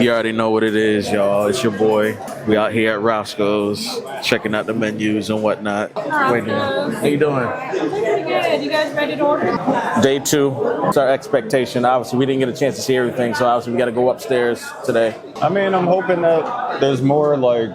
You already know what it is, y'all. It's your boy. We out here at Roscoe's, checking out the menus and whatnot. How you doing? Pretty good. You guys ready to order? Day 2. It's our expectation. Obviously, we didn't get a chance to see everything, so obviously we got to go upstairs today. I mean, I'm hoping that there's more like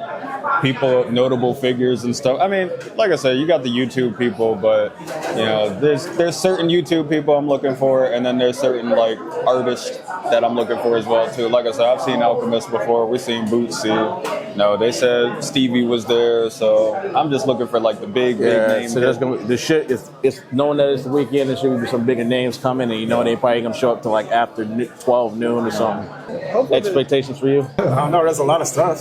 people, notable figures and stuff. I mean, like I said, you got the YouTube people, but you know, there's certain YouTube people I'm looking for, and then there's certain like artists that I'm looking for as well too. Like I said, I've seen Alchemist before. We've seen Bootsy. No, they said Stevie was there, so I'm just looking for like the big names. So there's gonna be, the shit is it's knowing that it's the weekend. There should be some bigger names coming, and you know they probably gonna show up to like after 12 noon or something. Expectations for you? I don't know. There's a lot of stuff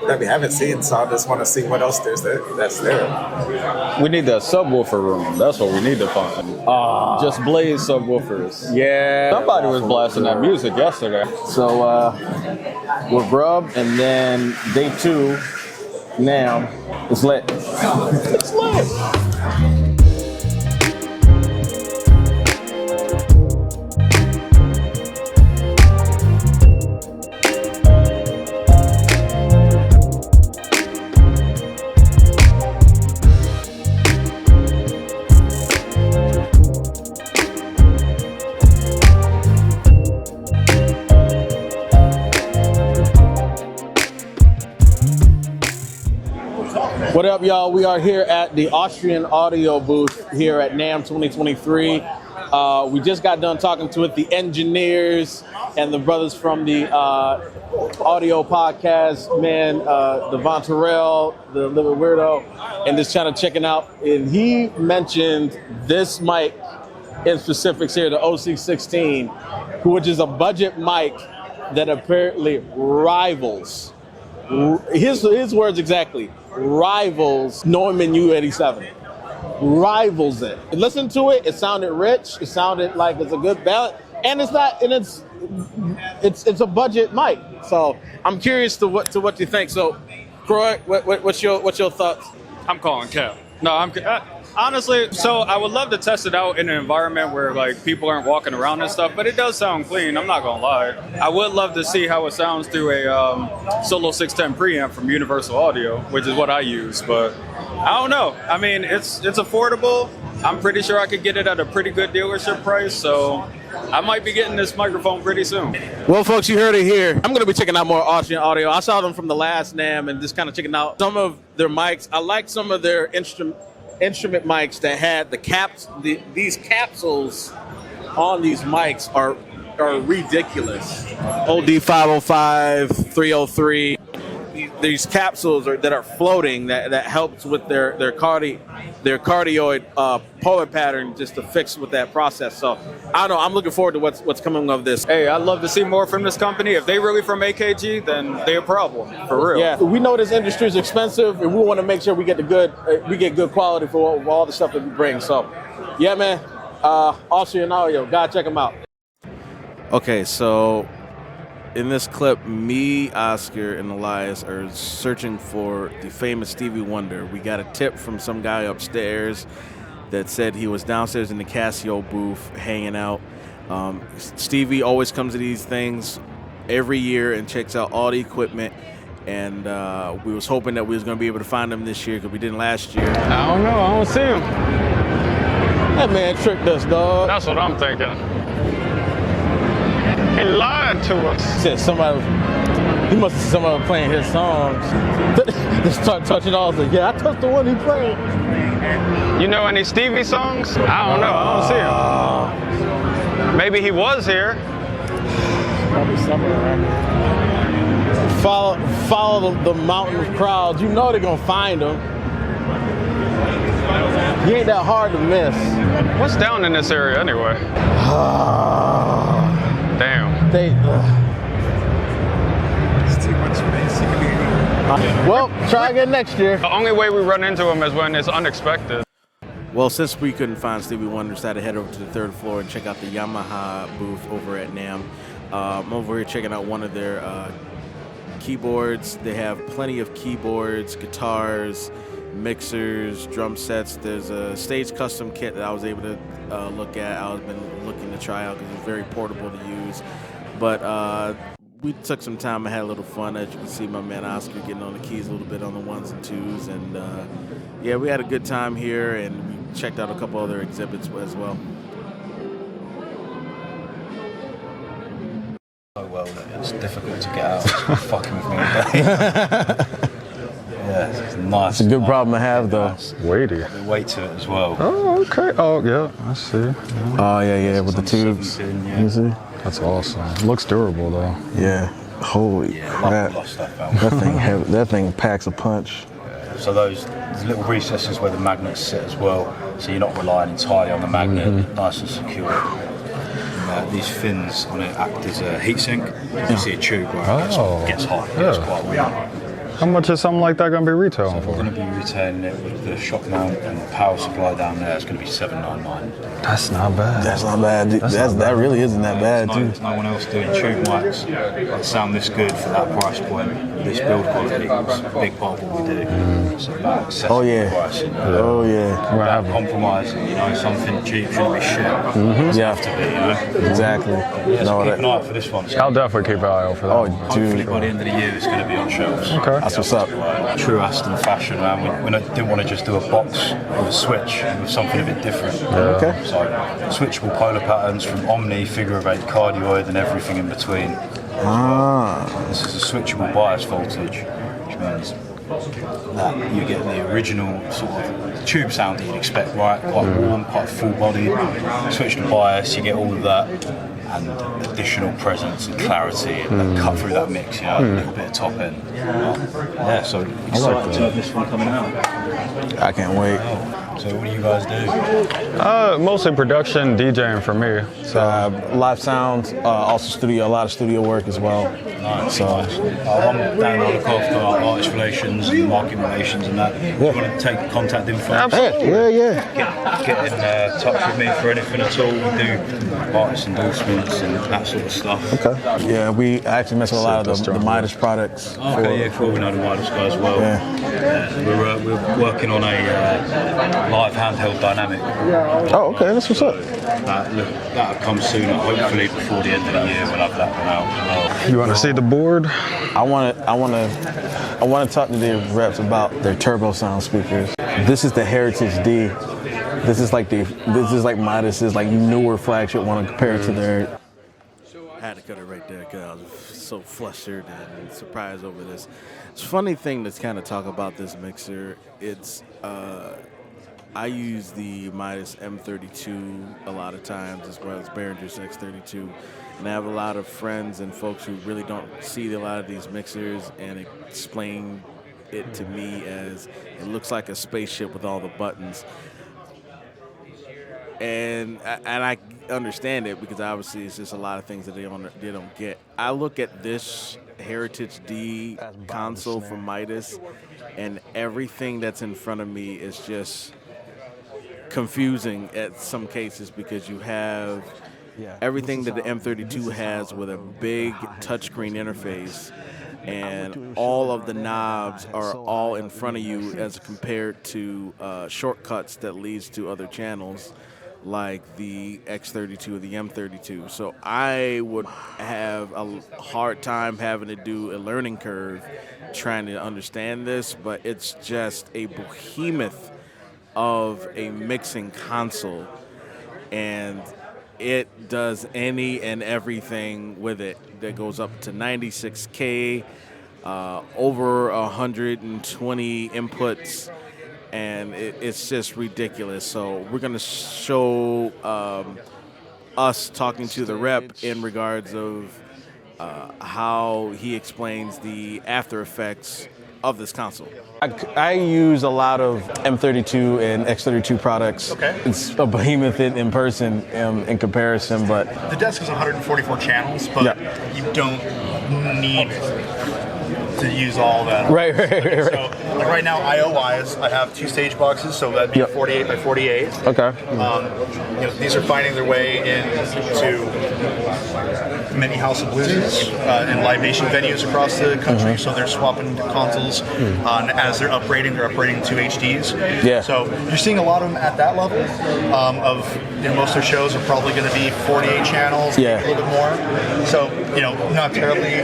that we haven't seen, so I just want to see what else that's there. We need that subwoofer room. That's what we need to find. Just blaze subwoofers. Yeah. Somebody was blasting that music yesterday. So we're Grub, and then day 2, NAMM. It's lit. It's lit. What up, y'all? We are here at the Austrian audio booth here at NAMM 2023. We just got done talking to the engineers and the brothers from the audio podcast, man, Devon Terrell, the Little Weirdo, and just kind of checking out. And he mentioned this mic in specifics here, the OC16, which is a budget mic that apparently rivals, his words exactly, rivals NAMM U87. Rivals it. Listen to it. It sounded rich. It sounded like it's a good balance, and it's not. And it's a budget mic. So I'm curious to what you think. So, Croy, what's your thoughts? I'm calling Cap. No, honestly. So I would love to test it out in an environment where like people aren't walking around and stuff. But it does sound clean. I'm not gonna lie. I would love to see how it sounds through a Solo 610 preamp from Universal Audio, which is what I use. But I don't know. I mean, it's affordable. I'm pretty sure I could get it at a pretty good dealership price. So I might be getting this microphone pretty soon. Well, folks, you heard it here. I'm going to be checking out more Austrian audio. I saw them from the last NAMM and just kind of checking out some of their mics. I like some of their instrument mics that had the caps. These capsules on these mics are ridiculous. OD 505, 303. These capsules that are floating that helps with their cardioid poet pattern just to fix with that process. So I don't know. I'm looking forward to what's coming of this. Hey, I'd love to see more from this company. If they really from AKG, then they're a problem for real. Yeah, we know this industry is expensive, and we want to make sure we get good quality for all the stuff that we bring. So, yeah, man. Austrian audio, gotta check them out. Okay, so in this clip, me, Oscar, and Elias are searching for the famous Stevie Wonder. We got a tip from some guy upstairs that said he was downstairs in the Casio booth hanging out. Stevie always comes to these things every year and checks out all the equipment. And we was hoping that we was going to be able to find him this year because we didn't last year. I don't know. I don't see him. That man tricked us, dog. That's what I'm thinking. He lied to us. Said he must have somebody playing his songs. Just start touching all. Like, yeah, I touched the one he played. You know any Stevie songs? I don't know. I don't see him. Maybe he was here. Probably somewhere around. Follow the mountain of crowds. You know they're gonna find him. He ain't that hard to miss. What's down in this area anyway? Damn. It's too much space. Well, try again next year. The only way we run into him is when it's unexpected. Well, since we couldn't find Stevie Wonder, decided to head over to the 3rd floor and check out the Yamaha booth over at NAMM. I'm over here checking out one of their keyboards. They have plenty of keyboards, guitars, mixers, drum sets. There's a stage custom kit that I was able to look at. I've been looking to try out because it's very portable to use. But we took some time and had a little fun. As you can see, my man Oscar getting on the keys a little bit on the ones and twos. And yeah, we had a good time here, and we checked out a couple other exhibits as well. So well that it's difficult to get out. It's fucking with me all day. Yeah, it's nice. It's a good problem to have, though. Nice. Weighty. The weight to it as well. Oh, okay. Oh, yeah, I see. Yeah. Oh, yeah, with the tubes. 17, yeah. You see? That's awesome. Looks durable, though. Yeah. Holy crap. That thing packs a punch. So those little recesses where the magnets sit as well, so you're not relying entirely on the magnet, nice and secure. And, these fins on it act as a heatsink. You see a tube where it gets hot, it gets quite warm. How much is something like that going to be retailing So we're going to be retailing it with the shock mount and the power supply down there. It's going to be $799. That's not bad. That's not bad. That really isn't that bad, too. There's no one else doing tube mics that sound this good for that price point. This build quality is a big part of what we do. It's about accessible price. Oh, yeah. Without compromising, something cheap shouldn't be shit. It have to be, Exactly. Yeah, so keep an eye out for this one. I'll definitely keep an eye out for that. Oh, Hopefully dude. by the end of the year it's going to be on shelves. Okay. That's what's up. True Aston fashion, man. We didn't want to just do a box with a switch with something a bit different. Okay. So switchable polar patterns from Omni, figure of 8, cardioid, and everything in between. This is a switchable bias voltage, which means that you get the original sort of tube sound that you'd expect, right? Quite warm, quite full body. Switch to bias, you get all of that, and additional presence and clarity, and cut through that mix, a little bit of top end. Yeah, so excited to have this one coming out. I can't wait. So what do you guys do? Mostly production, DJing for me. So Live sound, also a lot of studio work as well. Nice. So I'm down on the look after artist relations and market relations and that. Do you want to take contact info? Absolutely. yeah. Get in touch with me for anything at all. We do artist endorsements and that sort of stuff. Okay. Yeah, we actually mess with a lot of the Midas products. Okay, cool. We know the Midas guys well. We're working on a live handheld dynamic. Oh, okay, that's what's up. That'll come sooner. Hopefully before the end of the year we'll have that one out. you want to see the board? I want to talk to the reps about their Turbosound speakers. This is the Heritage D. This is like Midas's newer flagship one compared to their. I had to cut it right there because I was so flustered and surprised over this. It's a funny thing to kind of talk about this mixer. It's I use the Midas M32 a lot of times, as well as Behringer's X32. And I have a lot of friends and folks who really don't see a lot of these mixers and explain it to me as it looks like a spaceship with all the buttons. And I understand it because obviously it's just a lot of things that they don't get. I look at this Heritage D console from Midas, and everything that's in front of me is just confusing at some cases because you have everything that the M32 has with a big touchscreen interface, and all of the knobs are all in front of you as compared to shortcuts that leads to other channels like the X32 or the M32. So I would have a hard time having to do a learning curve trying to understand this, but it's just a behemoth of a mixing console, and it does any and everything with it. That goes up to 96K, over 120 inputs, and it's just ridiculous. So we're gonna show us talking to the rep in regards of how he explains the after effects of this console. I use a lot of M32 and X32 products. Okay. It's a behemoth in person in comparison, but The desk is 144 channels, but you don't need to use all that. Right. So, like right now, IO-wise, I have 2 stage boxes, so that'd be 48 by 48. Okay. These are finding their way into many House of Blues and libation venues across the country, so they're swapping consoles. And as they're upgrading to HDs. Yeah. So you're seeing a lot of them at that level. Most of their shows are probably going to be 48 channels, Yeah. maybe a little bit more. So not terribly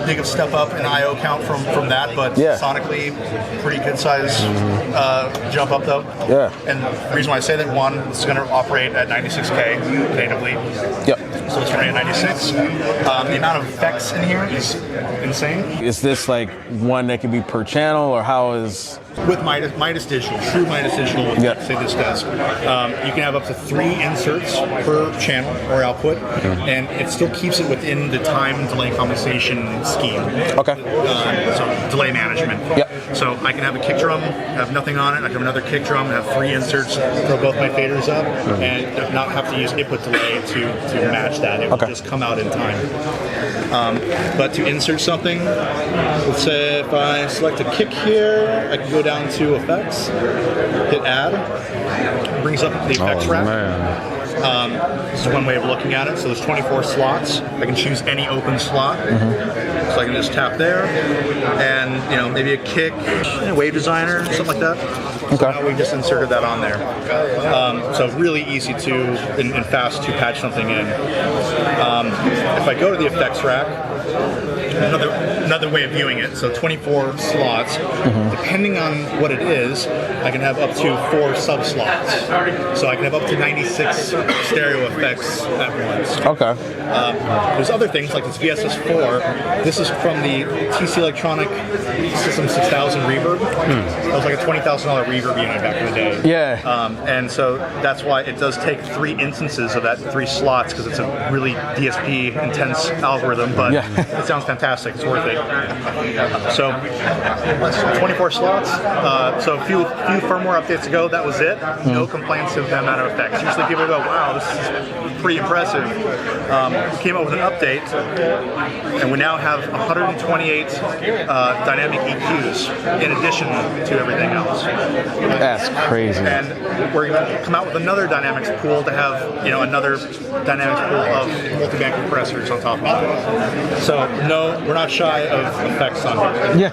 big of a step up in I/O count from that, but sonically, pretty good size jump up though. Yeah. And the reason why I say that, one, it's going to operate at 96K natively. Yep. So it's running at 96. The amount of effects in here is insane. Is this like one that can be per channel, or how is? With Midas Digital, true Midas Digital, say this does. You can have up to 3 inserts per channel or output, and it still keeps it within the time and delay compensation scheme. Okay. So delay management. Yep. So I can have a kick drum, have nothing on it. I can have another kick drum, have 3 inserts, throw both my faders up, and not have to use input delay to match that. It will just come out in time. But to insert something, let's say if I select a kick here, I can go down to effects, hit add, brings up the effects rack. This is one way of looking at it. So there's 24 slots. I can choose any open slot. So I can just tap there, and maybe a kick, wave designer, something like that. So now we just inserted that on there. So really easy and fast to patch something in. If I go to the effects rack, another way of viewing it, so 24 slots. Depending on what it is, I can have up to 4 sub-slots. So I can have up to 96 stereo effects at once. Okay. There's other things like this VSS4. This is from the TC Electronic System 6000 reverb. That was like a $20,000 reverb unit back in the day. Yeah. And so that's why it does take 3 instances of that 3 slots, because it's a really DSP intense algorithm, but it sounds fantastic. It's worth it. So 24 slots. So a few firmware updates ago, that was it. No complaints of the amount of effects. Usually people go, wow, this is pretty impressive. We came up with an update, and we now have 128 dynamic EQs in addition to everything else. That's crazy. And we're going to come out with another dynamics pool to have another dynamics pool of multi-band compressors on top of it. So no, we're not shy of effects on here.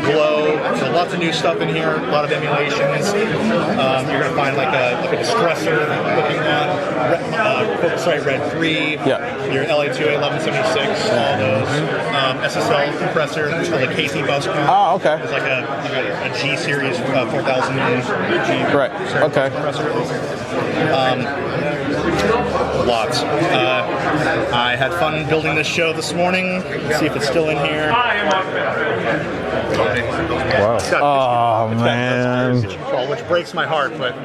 Glow. So lots of new stuff in here. A lot of emulations. You're going to find like a distressor looking one. Focusrite Red 3. Your LA2A 1176. All those. SSL compressor. It's called a KC bus. Oh, okay. It's like a G series 4000 G. Right. Okay. Compressor. Lots. I had fun building this show this morning. Let's see if it's still in here. Wow. Oh, man. Which breaks my heart, but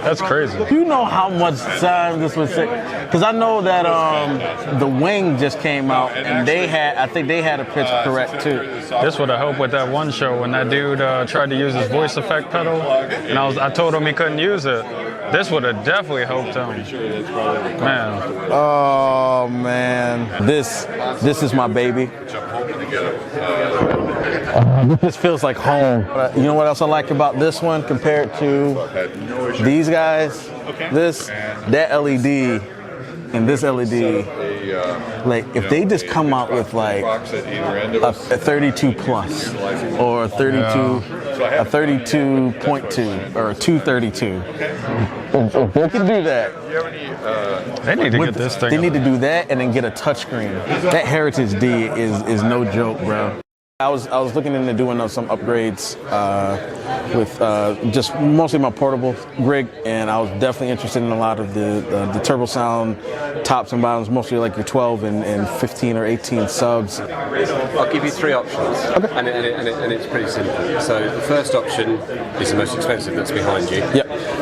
That's crazy. Do you know how much time this would take? Because I know that the Wing just came out, and I think they had a pitch correct too. This would have helped with that one show when that dude tried to use his voice effect pedal, and I told him he couldn't use it. This would have definitely helped him. Man. Oh man, this is my baby. This feels like home. You know what else I like about this one compared to these guys? That LED and this LED, like if they just come out with like a 32 plus or a 32.2 or a 232, if they can do that, they need to get this thing. They need to do that and then get a touchscreen. That Heritage D is no joke, bro. I was looking into doing some upgrades with just mostly my portable rig, and I was definitely interested in a lot of the Turbosound tops and bottoms, mostly like your 12 and 15 or 18 subs. I'll give you 3 options, and it's pretty simple. So the first option is the most expensive, that's behind you.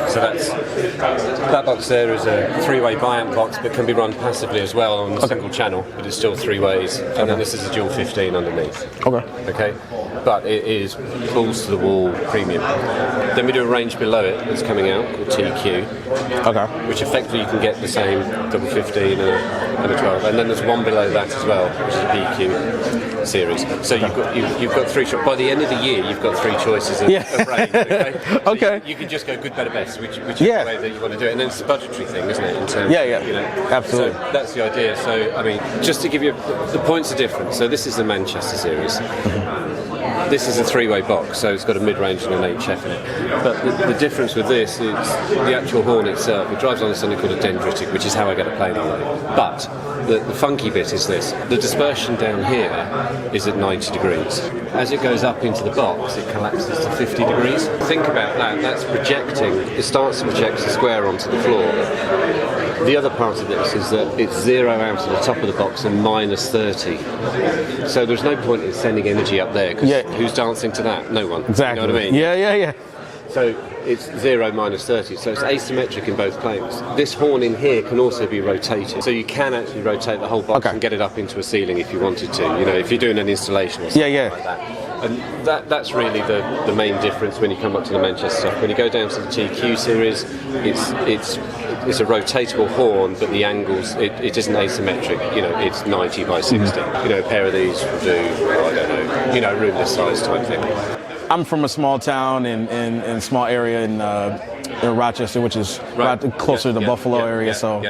So that box there is a 3-way bi-amp box, but can be run passively as well on a single channel, but it's still 3 ways. And then this is a dual 15 underneath. Okay. but it is balls to the wall premium. Then we do a range below it that's coming out called TQ, which effectively you can get the same double 15 and a 12, and then there's one below that as well, which is a BQ series. So you've got three. By the end of the year, you've got three choices of range. Okay. So Okay. you can just go good, better, best, which is the way that you want to do it, and then it's a budgetary thing, isn't it? In terms of, absolutely. So that's the idea. So I mean, just to give you the points are different. So this is the Manchester series. This is a three-way box, so it's got a mid-range and an HF in it. But the difference with this is the actual horn itself. It drives on something called a dendritic, which is how I get it playing all day. But the funky bit is this. The dispersion down here is at 90 degrees. As it goes up into the box, it collapses to 50 degrees. Think about that. That's projecting. It starts to project the square onto the floor. The other part of this is that it's 0 out at the top of the box and minus 30. So there's no point in sending energy up there, because who's dancing to that? No one. Exactly. You know what I mean? Yeah. So it's 0 minus 30, so it's asymmetric in both planes. This horn in here can also be rotated, so you can actually rotate the whole box and get it up into a ceiling if you wanted to, you know, if you're doing an installation or something like that. And that's really the main difference when you come up to the Manchester stuff. When you go down to the TQ series, it's a rotatable horn, but the angles, it isn't asymmetric, you know, it's 90 by 60. You know, a pair of these will do, I don't know, you know, roomless size type thing. I'm from a small town in small area in Rochester, which is closer to the Buffalo area. So,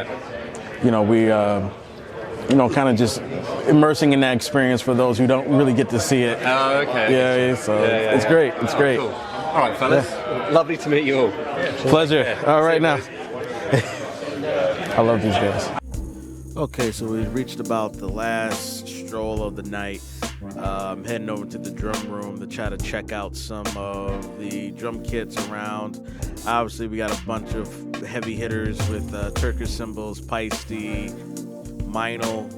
you know, we, you know, kind of just immersing in that experience for those who don't really get to see it. Oh, okay. It's great. It's great. Cool. All right, fellas. Lovely to meet you all. Pleasure. All right, now. I love these guys. Okay, so we've reached about the last stroll of the night. Heading over to the drum room to try to check out some of the drum kits around. Obviously, we got a bunch of heavy hitters with Turkish cymbals, Peisty, Meinl.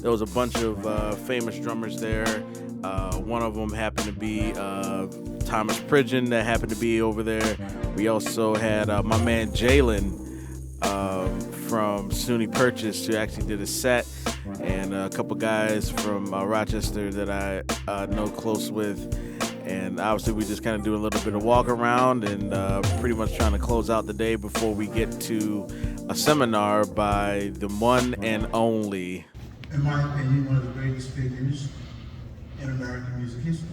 There was a bunch of famous drummers there. One of them happened to be Thomas Pridgeon that happened to be over there. We also had my man Jalen from SUNY Purchase, who actually did a set, and a couple guys from Rochester that I know close with. And obviously we just kind of do a little bit of walk around and pretty much trying to close out the day before we get to a seminar by the one and only, in my opinion, one of the greatest figures in American music history.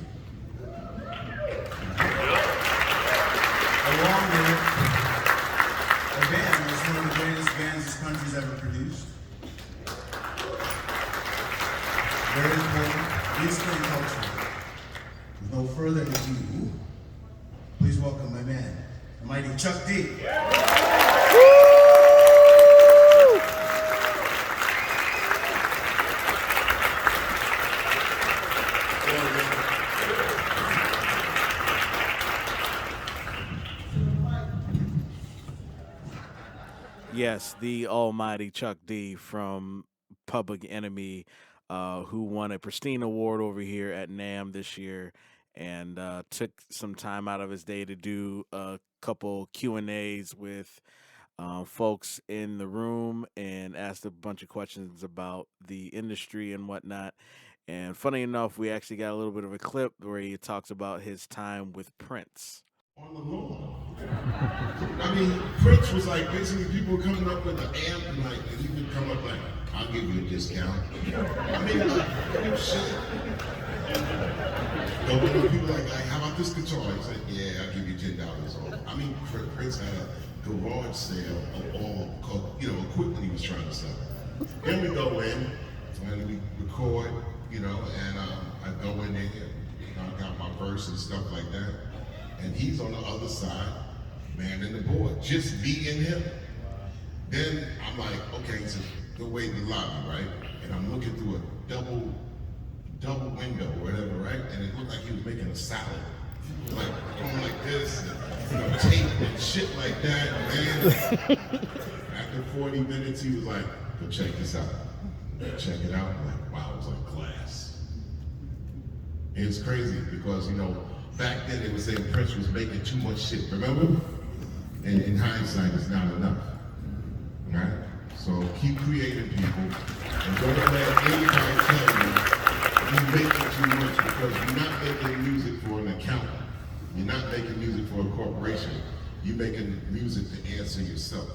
Along with a band that's one of the greatest bands this country's ever produced. Very important, musically and culturally. With no further ado, please welcome my man, the mighty Chuck D. Yes, the almighty Chuck D from Public Enemy, who won a pristine award over here at NAMM this year, and took some time out of his day to do a couple Q&As with folks in the room and asked a bunch of questions about the industry and whatnot. And funny enough, we actually got a little bit of a clip where he talks about his time with Prince. On the lawn. I mean, Prince was like basically people coming up with an amp and like, and he would come up like, I'll give you a discount. I mean, like, shit. But when people like, how about this guitar? He said, yeah, I'll give you $10 off. I mean, Prince had a garage sale of all, you know, equipment he was trying to sell. Then we go in, and we record, you know, and I go in there, you know, I got my verse and stuff like that. And he's on the other side, manning the board, just me and him. Then I'm like, okay, so go wait in the lobby, right? And I'm looking through a double window or whatever, right? And it looked like he was making a salad. Like, going like this, and, you know, tape and shit like that, man. After 40 minutes, he was like, go check this out. Check it out. I'm like, wow, it was like glass. It's crazy because, you know, back then they were saying Prince was making too much shit, remember? And in hindsight, it's not enough, right? So keep creating people, and don't let anybody tell you you're making too much, because you're not making music for an accountant. You're not making music for a corporation. You're making music to answer yourself.